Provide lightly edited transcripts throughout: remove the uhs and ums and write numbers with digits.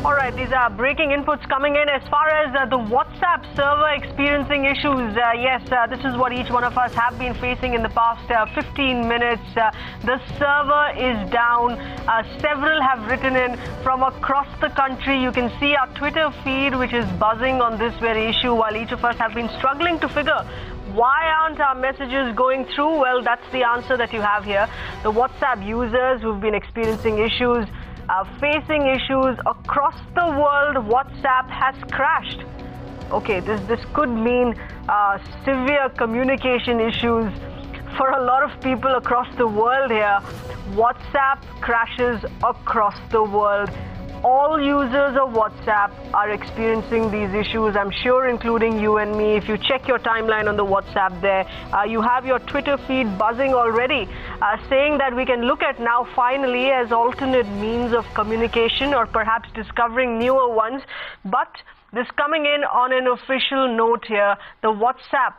All right, these are breaking inputs coming in as far as the WhatsApp server experiencing issues. Yes, this is what each one of us have been facing in the past 15 minutes. The server is down. Several have written in from across the country. You can see our Twitter feed, which is buzzing on this very issue, while each of us have been struggling to figure why aren't our messages going through. Well, that's the answer that you have here. The WhatsApp users who've been experiencing issues, facing issues across the world. WhatsApp has crashed. Okay, this could mean severe communication issues for a lot of people across the world here. WhatsApp crashes across the world. All users of WhatsApp are experiencing these issues, I'm sure, including you and me. If you check your timeline on the WhatsApp there, you have your Twitter feed buzzing already, saying that we can look at now finally as alternate means of communication, or perhaps discovering newer ones. But this coming in on an official note here, the WhatsApp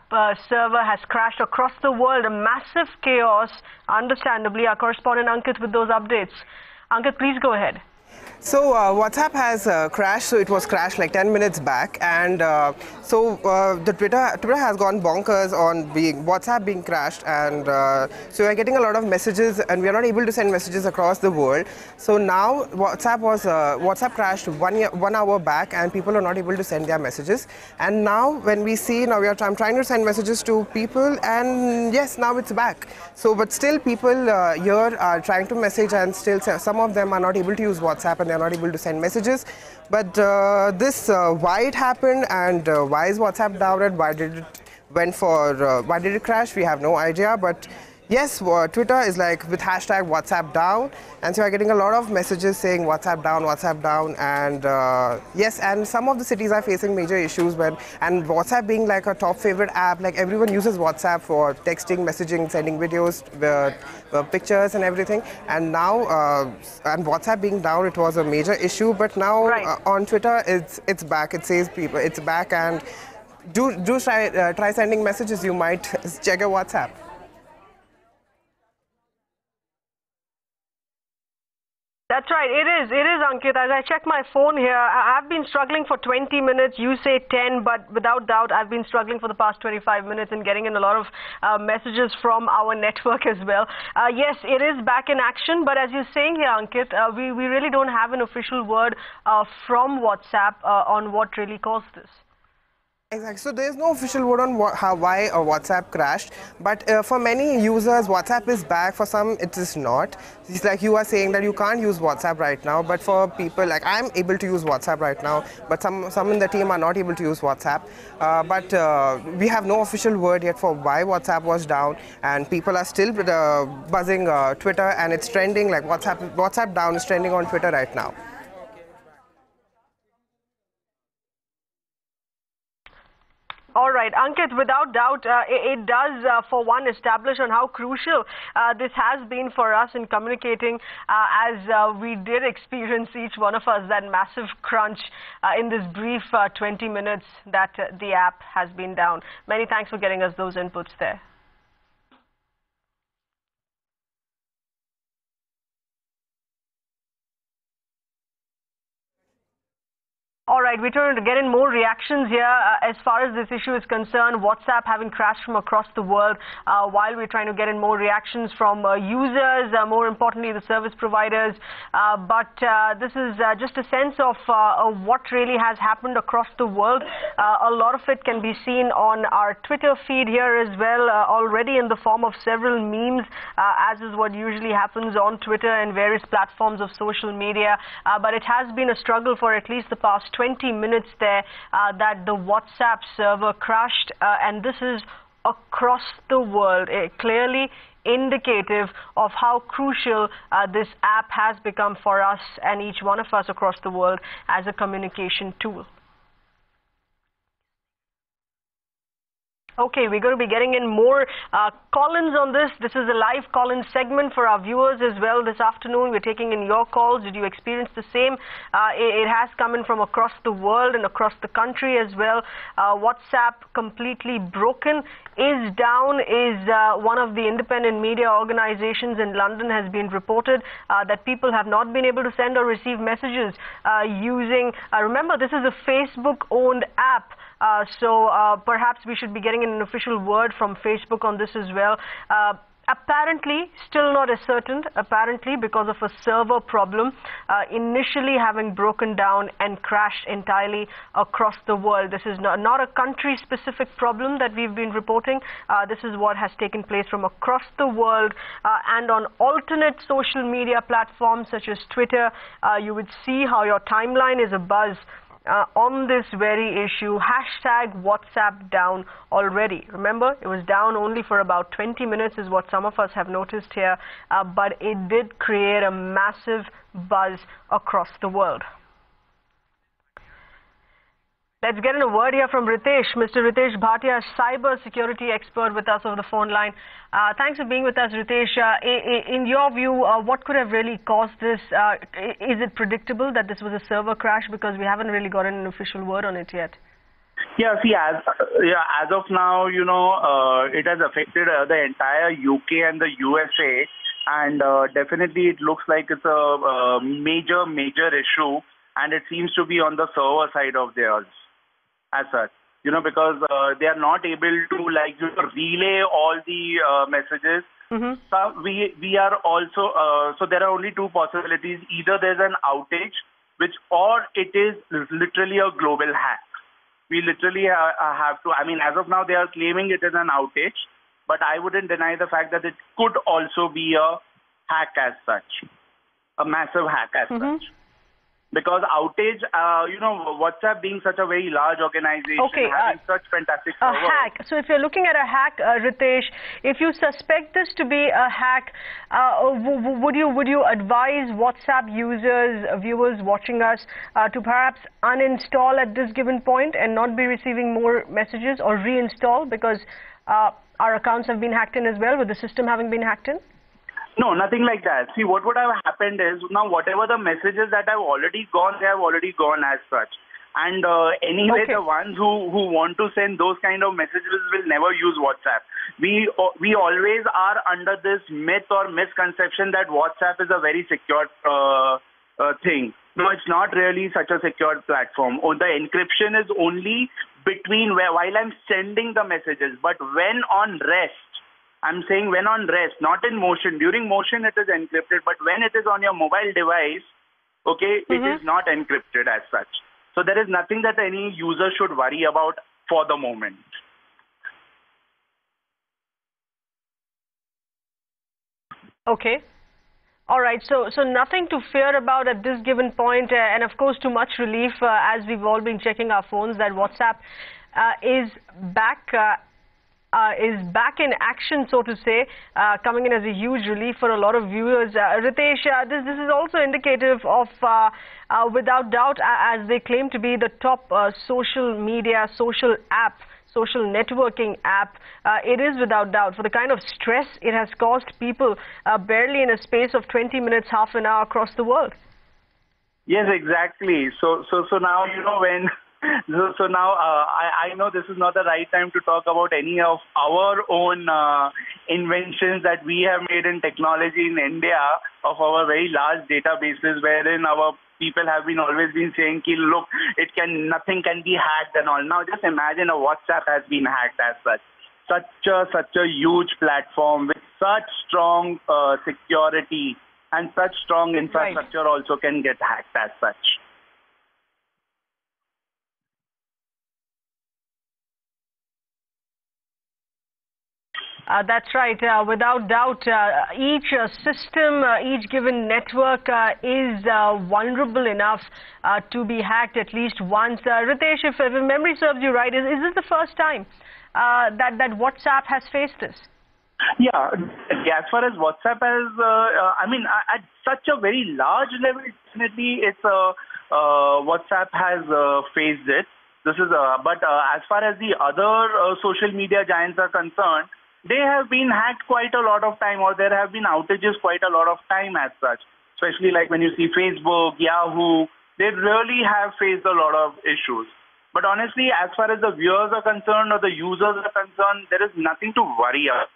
server has crashed across the world. A massive chaos, understandably. Our correspondent Ankit with those updates. Ankit, please go ahead. So WhatsApp has crashed. So it was crashed like 10 minutes back, and the Twitter has gone bonkers on WhatsApp being crashed, and so we're getting a lot of messages, and we are not able to send messages across the world. So now WhatsApp crashed 1 hour back, and people are not able to send their messages. And now when we see I'm trying to send messages to people, and yes, now it's back. So but still people here are trying to message, and still some of them are not able to use WhatsApp, and they're not able to send messages. But why it happened, and why is WhatsApp down, and why did it crash, we have no idea. But yes, Twitter is like with hashtag WhatsApp down, and so I'm getting a lot of messages saying WhatsApp down, and yes, and some of the cities are facing major issues and WhatsApp being like a top favorite app, like everyone uses WhatsApp for texting, messaging, sending videos, pictures and everything. And now, and WhatsApp being down, it was a major issue, but now on Twitter, it's back. It says people, it's back, and do try sending messages. You might check your WhatsApp. That's right, it is Ankit. As I check my phone here, I've been struggling for 20 minutes, you say 10, but without doubt I've been struggling for the past 25 minutes and getting in a lot of messages from our network as well. Yes, it is back in action, but as you're saying here, Ankit, we really don't have an official word from WhatsApp on what really caused this. Exactly. So there is no official word on why WhatsApp crashed, but for many users, WhatsApp is back. For some, it is not. It's like you are saying that you can't use WhatsApp right now, but for people like I'm able to use WhatsApp right now, but some in the team are not able to use WhatsApp. But we have no official word yet for why WhatsApp was down, and people are still buzzing Twitter, and it's trending like WhatsApp down is trending on Twitter right now. All right, Ankit, without doubt, it does, for one, establish on how crucial this has been for us in communicating, as we did experience, each one of us, that massive crunch in this brief 20 minutes that the app has been down. Many thanks for getting us those inputs there. All right, we're trying to get in more reactions here as far as this issue is concerned. WhatsApp having crashed from across the world, while we're trying to get in more reactions from users, more importantly the service providers. But this is just a sense of what really has happened across the world. A lot of it can be seen on our Twitter feed here as well, already in the form of several memes, as is what usually happens on Twitter and various platforms of social media. But it has been a struggle for at least the past 20 minutes there that the WhatsApp server crashed, and this is across the world, clearly indicative of how crucial this app has become for us and each one of us across the world as a communication tool. Okay, we're going to be getting in more call-ins on this. This is a live call-in segment for our viewers as well this afternoon. We're taking in your calls. Did you experience the same? It has come in from across the world and across the country as well. WhatsApp completely broken, is down, is one of the independent media organizations in London has been reported that people have not been able to send or receive messages using, remember, this is a Facebook-owned app. So perhaps we should be getting an official word from Facebook on this as well. Apparently, still not ascertained, apparently because of a server problem, initially having broken down and crashed entirely across the world. This is not a country-specific problem that we've been reporting. This is what has taken place from across the world, and on alternate social media platforms such as Twitter, you would see how your timeline is abuzz on this very issue. Hashtag WhatsApp down already. Remember, it was down only for about 20 minutes is what some of us have noticed here, but it did create a massive buzz across the world. Let's get in a word here from Ritesh. Mr. Ritesh Bhatia, cyber security expert with us over the phone line. Thanks for being with us, Ritesh. In your view, what could have really caused this? Is it predictable that this was a server crash? Because we haven't really gotten an official word on it yet. Yeah, see, as of now, you know, it has affected the entire UK and the USA, and definitely it looks like it's a major issue, and it seems to be on the server side of theirs. As such, you know, because they are not able to relay all the messages. Mm-hmm. So we are also so there are only two possibilities: either there's an outage, or it is literally a global hack. We literally have to. I mean, as of now, they are claiming it is an outage, but I wouldn't deny the fact that it could also be a hack as such, a massive hack as such. Because outage, you know, WhatsApp being such a very large organization, having such fantastic servers. A hack. So if you're looking at a hack, Ritesh, if you suspect this to be a hack, would you advise WhatsApp users, viewers watching us, to perhaps uninstall at this given point and not be receiving more messages, or reinstall because our accounts have been hacked in as well, with the system having been hacked in? No, nothing like that. See, what would have happened is, now whatever the messages that have already gone, they have already gone as such. And anyway, the ones who want to send those kind of messages will never use WhatsApp. We always are under this myth or misconception that WhatsApp is a very secure thing. No, it's not really such a secure platform. The encryption is only between while I'm sending the messages, but when on rest. I'm saying when on rest, not in motion. During motion, it is encrypted, but when it is on your mobile device, okay, it is not encrypted as such. So there is nothing that any user should worry about for the moment. Okay. All right, so nothing to fear about at this given point, and of course, too much relief as we've all been checking our phones that WhatsApp is back in action, so to say, coming in as a huge relief for a lot of viewers. Ritesh, this is also indicative of, without doubt, as they claim to be the top social media, social networking app, it is without doubt for the kind of stress it has caused people barely in a space of 20 minutes, half an hour across the world. Yes, exactly. So now, you know, when... So now I know this is not the right time to talk about any of our own inventions that we have made in technology in India, of our very large databases, wherein our people have been always been saying, look, nothing can be hacked and all. Now just imagine a WhatsApp has been hacked as such. Such a huge platform with such strong security and such strong infrastructure also can get hacked as such. That's right. Without doubt, each system, each given network is vulnerable enough to be hacked at least once. Ritesh, if memory serves you right, is this the first time that WhatsApp has faced this? Yeah, as far as WhatsApp has, I mean, at such a very large level, definitely it's WhatsApp has faced it. This is, but as far as the other social media giants are concerned, they have been hacked quite a lot of time, or there have been outages quite a lot of time as such. Especially like when you see Facebook, Yahoo, they really have faced a lot of issues. But honestly, as far as the viewers are concerned or the users are concerned, there is nothing to worry about.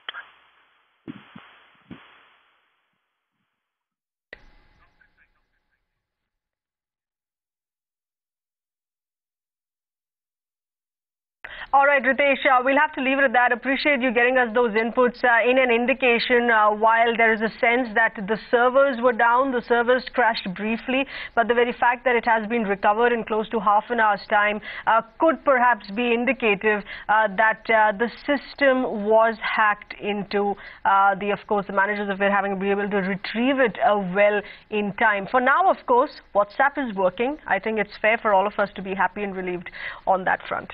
All right, Ritesh, we'll have to leave it at that. Appreciate you getting us those inputs in an indication while there is a sense that the servers were down, the servers crashed briefly, but the very fact that it has been recovered in close to half an hour's time could perhaps be indicative that the system was hacked into. Of course, the managers of it having been able to retrieve it well in time. For now, of course, WhatsApp is working. I think it's fair for all of us to be happy and relieved on that front.